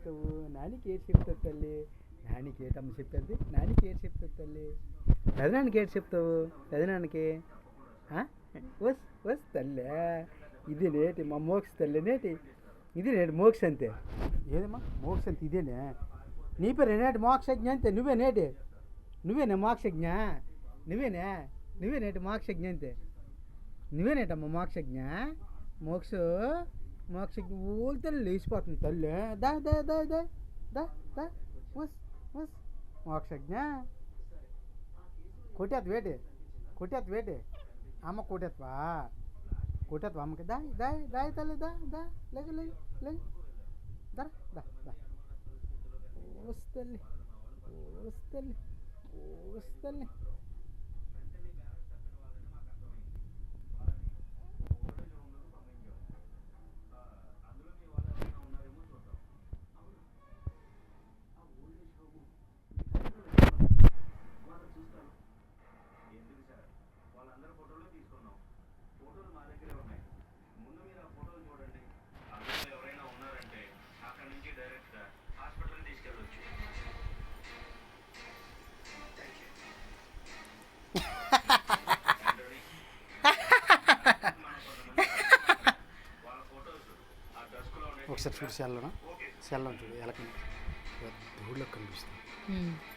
చెప్తావు నానికి ఏడు చెప్తావు తల్లి నానికి ఏటమ్మ చెప్పేది నానికి ఏడు చెప్తావు తల్లి పెదనానికి ఏడు చెప్తావు పెదనానికి వస్ వస్ తల్లే ఇది నేటి మా మోక్ష తల్లి నేటి ఇది నేటి మోక్ష అంతే ఏదమ్మా మోక్ష అంతే ఇదేనే నీ పేరు నేటి మోక్షజ్ఞ అంతే నువ్వేనే మోక్షజ్ఞ నువ్వేనేటి మోక్షజ్ఞ అంతే నువ్వేనేటమ్మా మోక్షజ్ఞ మోక్షజ్ఞ ఊళ్ళ తల్లి లేచిపోతుంది తల్లి దా దా దా దా దా దా వస్ వస్ మోక్షజ్ఞ కొట్టేత్త వేటి అమ్మ కొట్టేత్వా అమ్మకి దాయ్ తల్లి దా లేక దా దా దా వస్తల్లి ఒకసారి చూడు సెల్లో చూడు ఎలా కనిపిస్తుంది ధూళ్ళకి కనిపిస్తుంది